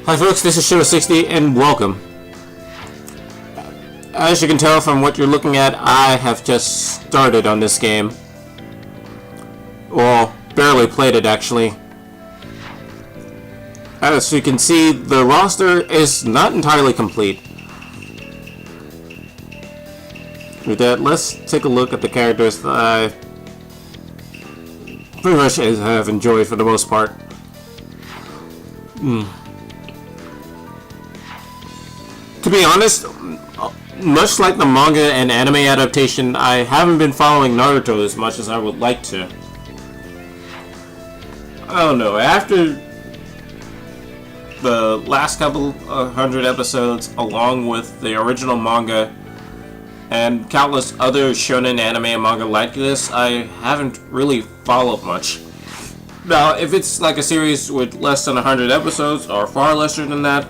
Hi folks, this is Showa60 and welcome. As you can tell from what you're looking at, I have just started on this game. Well, barely played it actually. As you can see, the roster is not entirely complete. With that, let's take a look at the characters that I pretty much have enjoyed for the most part. To be honest, much like the manga and anime adaptation, I haven't been following Naruto as much as I would like to. I don't know, after the last couple hundred episodes, along with the original manga and countless other shonen anime and manga like this, I haven't really followed much. Now, if it's like a series with less than 100 episodes, or far lesser than that,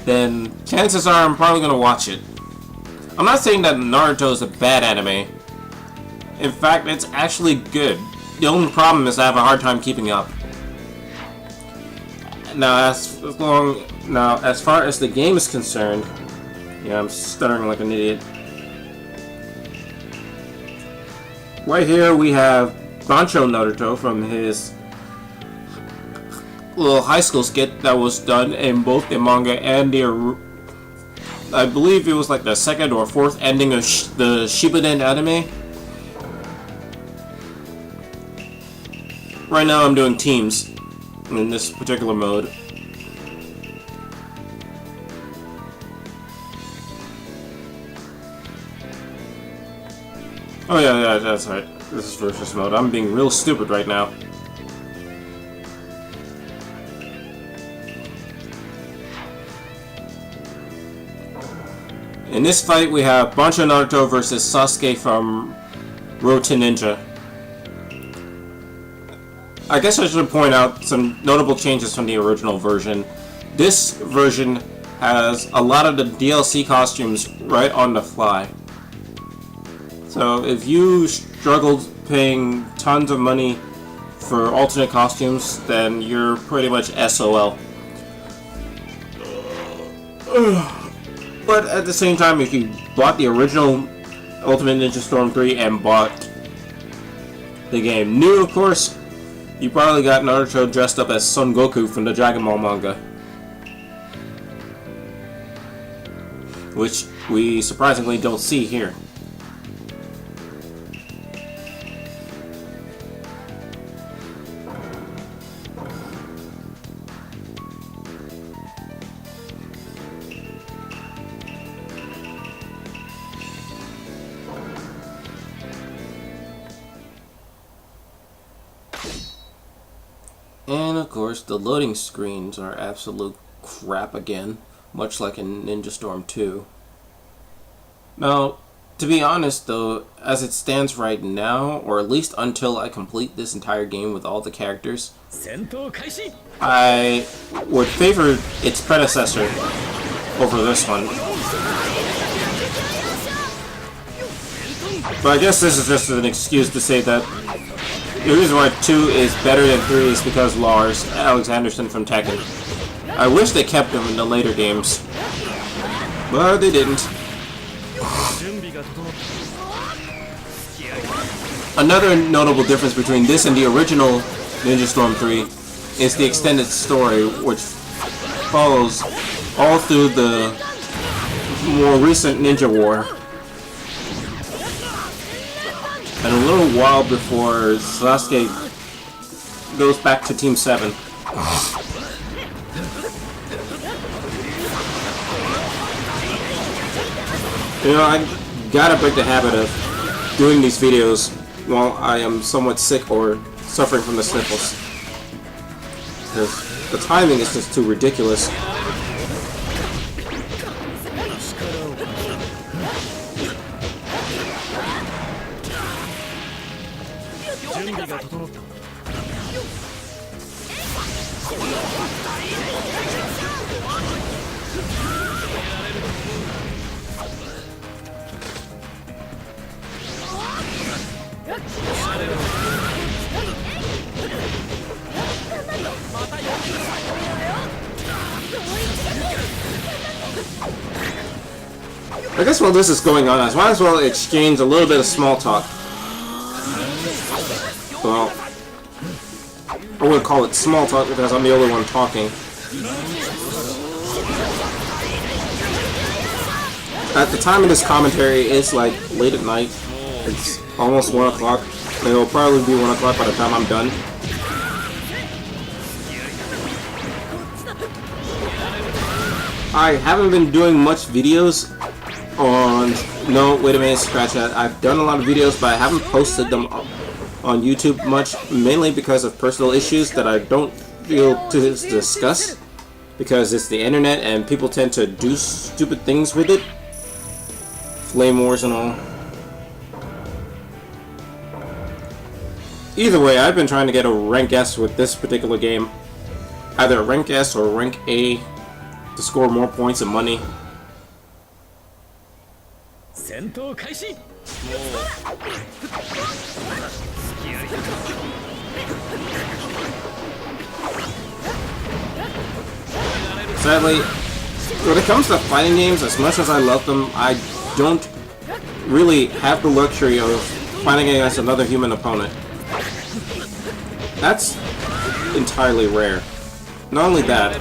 then chances are I'm probably going to watch it. I'm not saying that Naruto is a bad anime. In fact, it's actually good. The only problem is I have a hard time keeping up. Now, as far as the game is concerned, yeah, I'm stuttering like an idiot. Right here we have Bancho Naruto from his little high school skit that was done in both the manga and the I believe it was like the second or fourth ending of the Shippuuden anime. Right now I'm doing teams in this particular mode. Oh yeah, that's right. This is versus mode. I'm being real stupid right now. In this fight, we have Bancho Naruto versus Sasuke from Road Ninja. I guess I should point out some notable changes from the original version. This version has a lot of the DLC costumes right on the fly. So if you struggled paying tons of money for alternate costumes, then you're pretty much SOL. But at the same time, if you bought the original Ultimate Ninja Storm 3 and bought the game new, of course, you probably got Naruto dressed up as Son Goku from the Dragon Ball manga. Which we surprisingly don't see here. And of course, the loading screens are absolute crap again, much like in Ninja Storm 2. Now, to be honest though, as it stands right now, or at least until I complete this entire game with all the characters, I would favor its predecessor over this one. But I guess this is just an excuse to say that the reason why 2 is better than 3 is because Lars Alexanderson from Tekken. I wish they kept him in the later games, but they didn't. Another notable difference between this and the original Ninja Storm 3 is the extended story, which follows all through the more recent Ninja War. And a little while before Sasuke goes back to Team 7. You know, I gotta break the habit of doing these videos while I am somewhat sick or suffering from the sniffles. Because the timing is just too ridiculous. I guess while this is going on, I might as well exchange a little bit of small talk. Well, I wouldn't call it small talk because I'm the only one talking. At the time of this commentary, it's like late at night. It's almost 1 o'clock. It'll probably be 1 o'clock by the time I'm done. I haven't been doing much videos on... No, wait a minute, scratch that. I've done a lot of videos, but I haven't posted them on YouTube much, mainly because of personal issues that I don't feel to discuss, because it's the internet and people tend to do stupid things with it. Flame wars and all. Either way, I've been trying to get a rank S with this particular game. Either a rank S or a rank A to score more points and money. Sadly, when it comes to fighting games, as much as I love them, I don't really have the luxury of fighting against another human opponent. That's entirely rare. Not only that,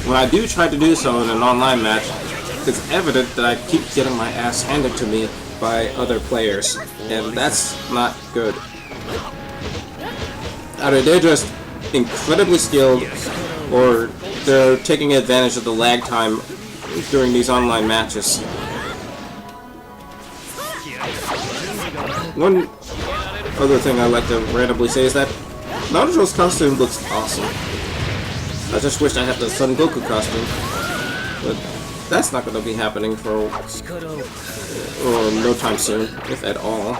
when I do try to do so in an online match, it's evident that I keep getting my ass handed to me by other players, and that's not good. Either they're just incredibly skilled, or they're taking advantage of the lag time during these online matches. One other thing I'd like to randomly say is that Naruto's costume looks awesome. I just wish I had the Son Goku costume, but that's not going to be happening for no time soon, if at all.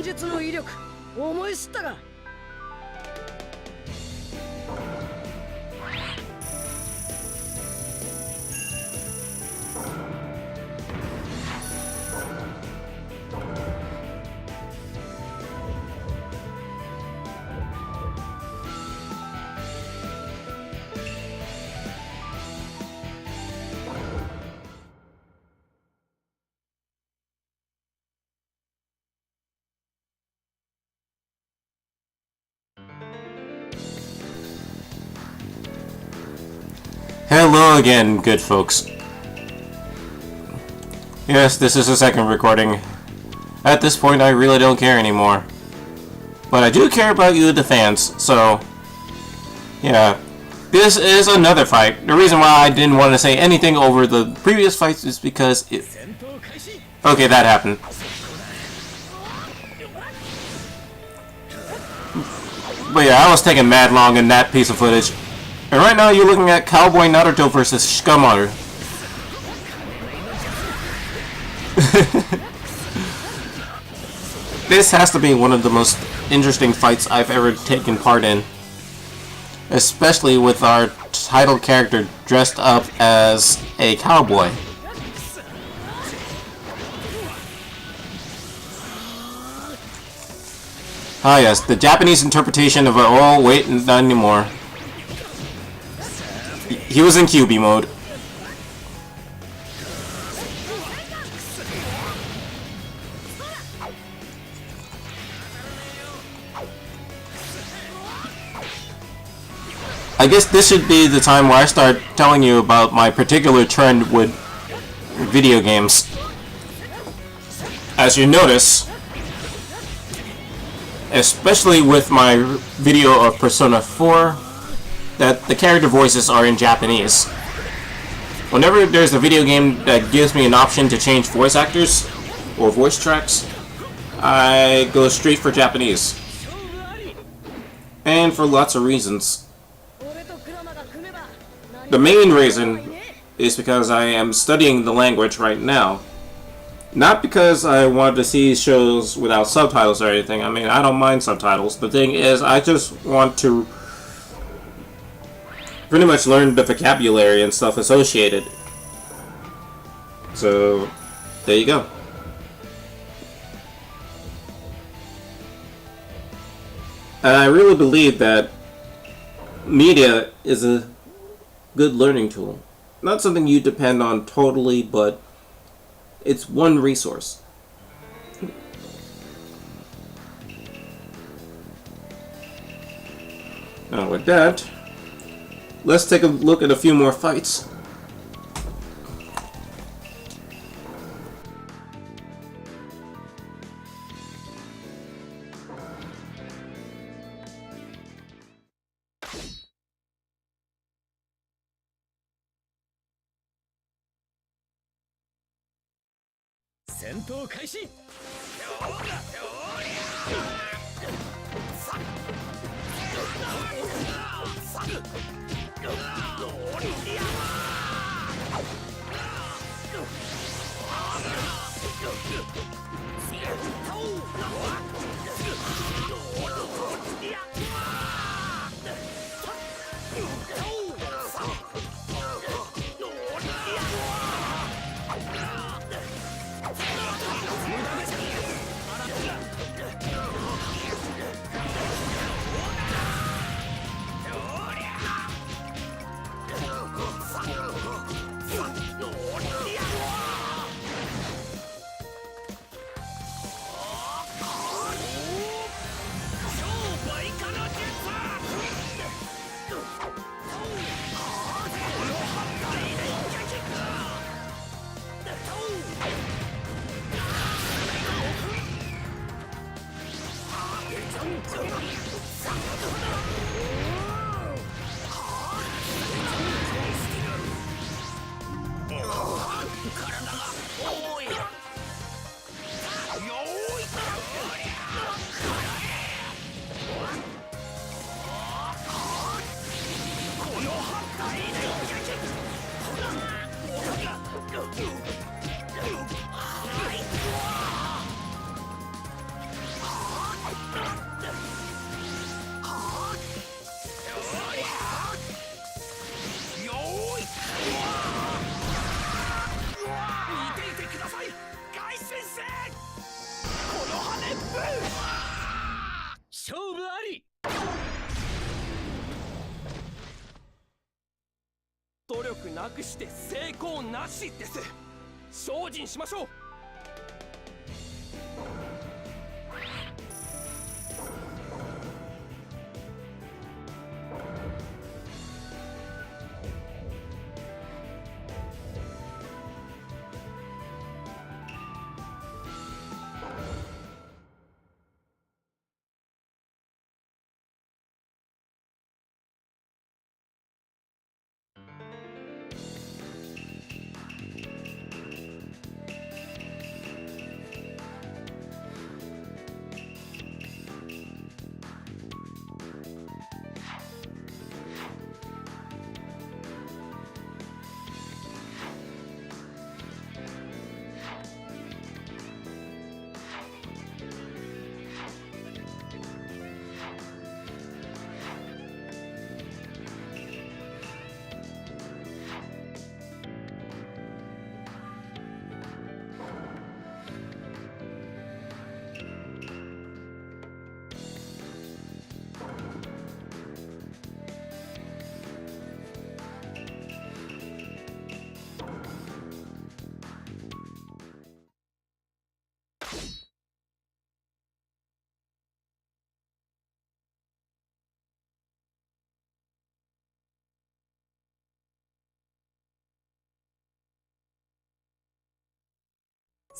術の威力思い知ったか。Hello again, good folks. Yes, this is the second recording. At this point, I really don't care anymore. But I do care about you, the fans, so... yeah. This is another fight. The reason why I didn't want to say anything over the previous fights is because it... okay, that happened. But yeah, I was taking mad long in that piece of footage. And right now you're looking at Cowboy Naruto versus Shikamaru. This has to be one of the most interesting fights I've ever taken part in. Especially with our title character dressed up as a cowboy. Ah yes, the Japanese interpretation of oh wait, not anymore. He was in QB mode. I guess this should be the time where I start telling you about my particular trend with video games. As you notice, especially with my video of Persona 4, that the character voices are in Japanese. Whenever there's a video game that gives me an option to change voice actors or voice tracks, I go straight for Japanese. And for lots of reasons. The main reason is because I am studying the language right now. Not because I wanted to see shows without subtitles or anything. I mean, I don't mind subtitles. The thing is, I just want to pretty much learn the vocabulary and stuff associated. So, there you go. And I really believe that media is a good learning tool. Not something you depend on totally, but it's one resource. Now with that, let's take a look at a few more fights. 略して成功なしです。精進しましょう。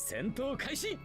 戦闘開始。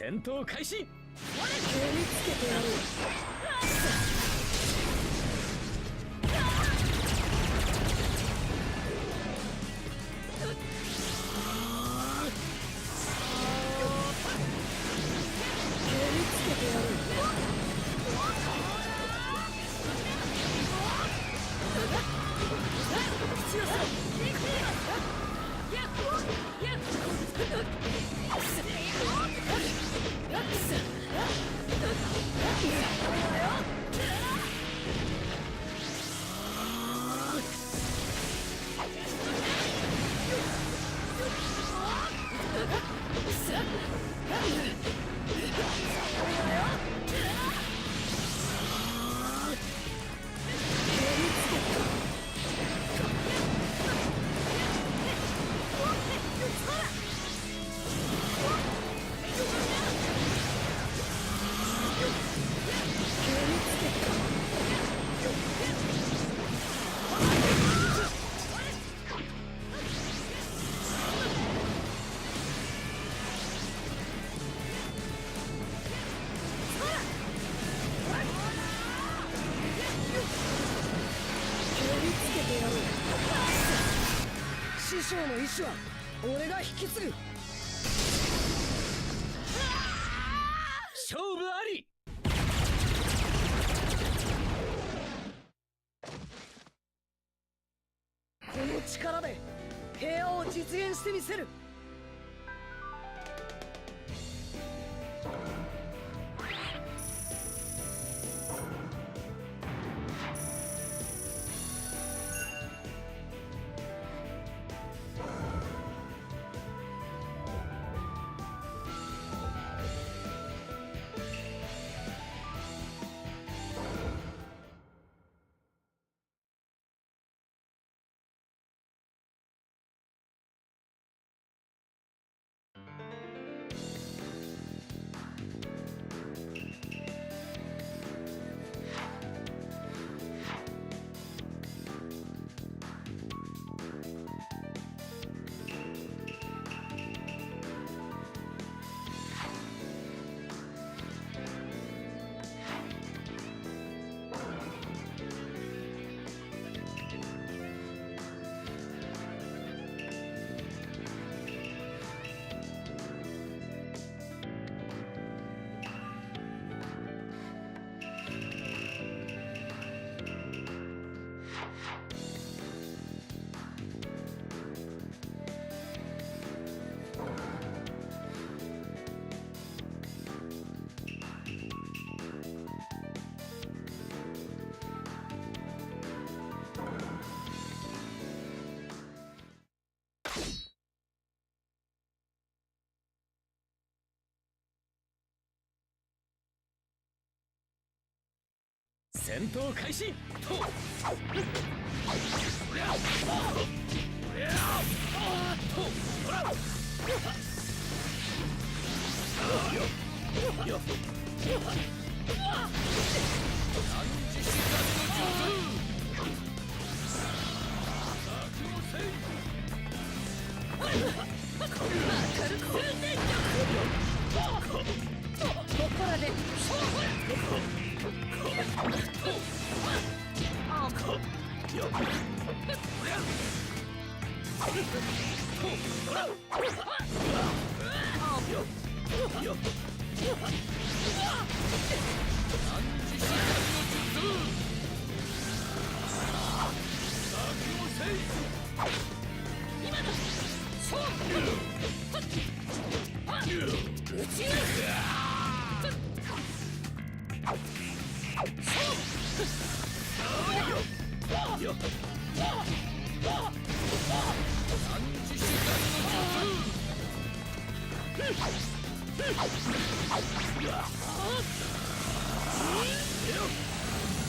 戦闘開始。師匠の意志は俺が引き継ぐ。勝負あり。この力で平和を実現してみせる。戦闘開始と。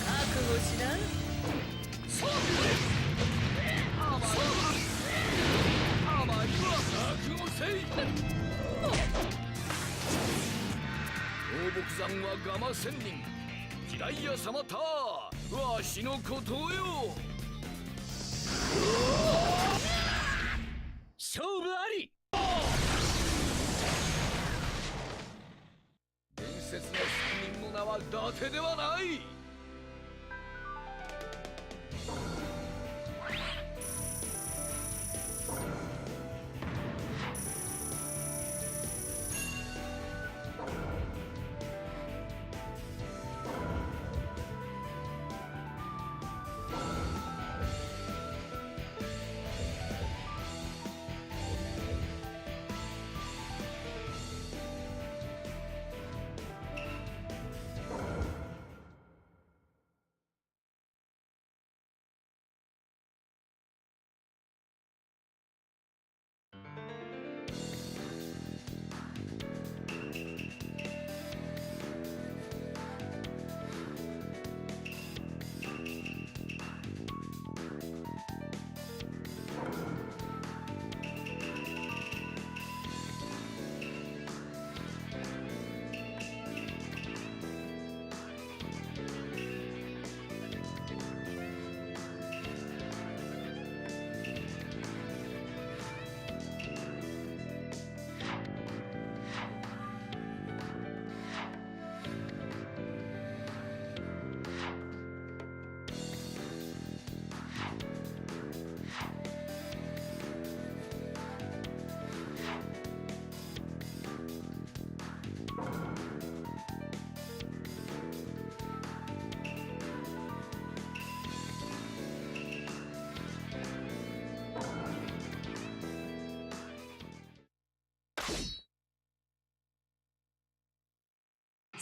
覚悟しな。放牧山はガマ仙人ジライヤ様たわしのことよ。勝負あり。伝説の3人の名は伊達ではない。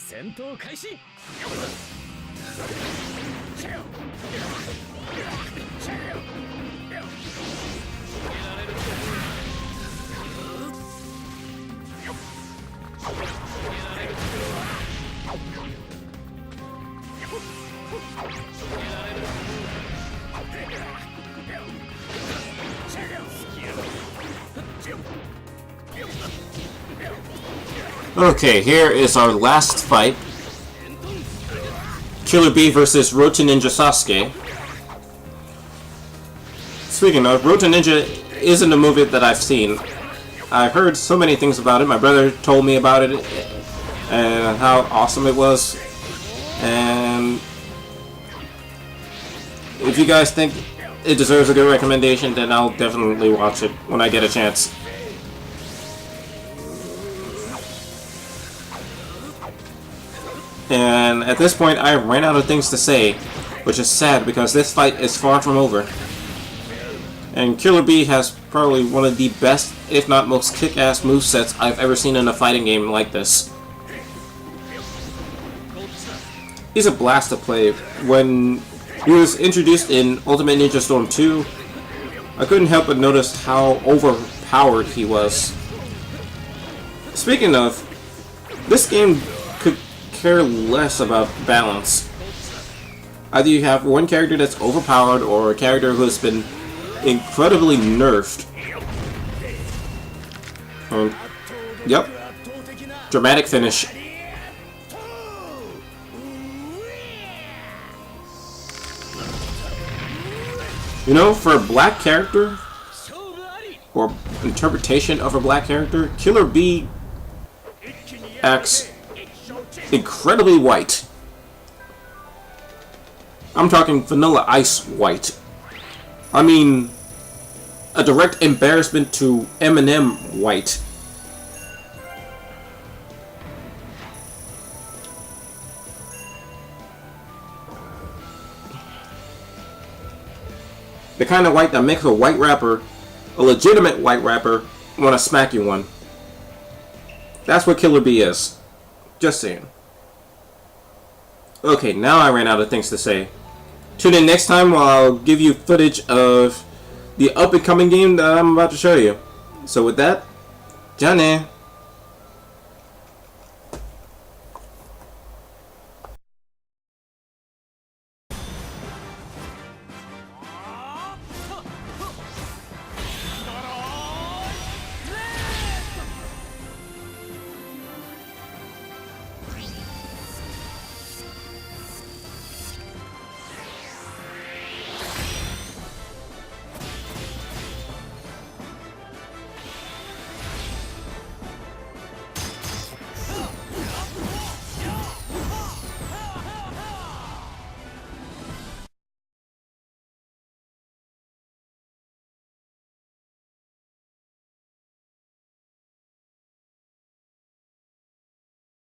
戦闘開始。Okay, here is our last fight. Killer Bee versus Roto Ninja Sasuke. Speaking of, Roto Ninja isn't a movie that I've seen. I've heard so many things about it. My brother told me about it and how awesome it was. And if you guys think it deserves a good recommendation, then I'll definitely watch it when I get a chance. And at this point, I ran out of things to say, which is sad because this fight is far from over. And Killer Bee has probably one of the best, if not most kick-ass movesets I've ever seen in a fighting game like this. He's a blast to play. When he was introduced in Ultimate Ninja Storm 2, I couldn't help but notice how overpowered he was. Speaking of, this game could care less about balance. Either you have one character that's overpowered or a character who has been incredibly nerfed. Yep. Dramatic finish. You know, for a black character, or interpretation of a black character, Killer Bee acts incredibly white. I'm talking Vanilla Ice white. I mean, a direct embarrassment to Eminem white. The kind of white that makes a white rapper, a legitimate white rapper, want to smack you one. That's what Killer Bee is. Just saying. Okay, now I ran out of things to say. Tune in next time while I'll give you footage of the up-and-coming game that I'm about to show you. So with that, ja ne.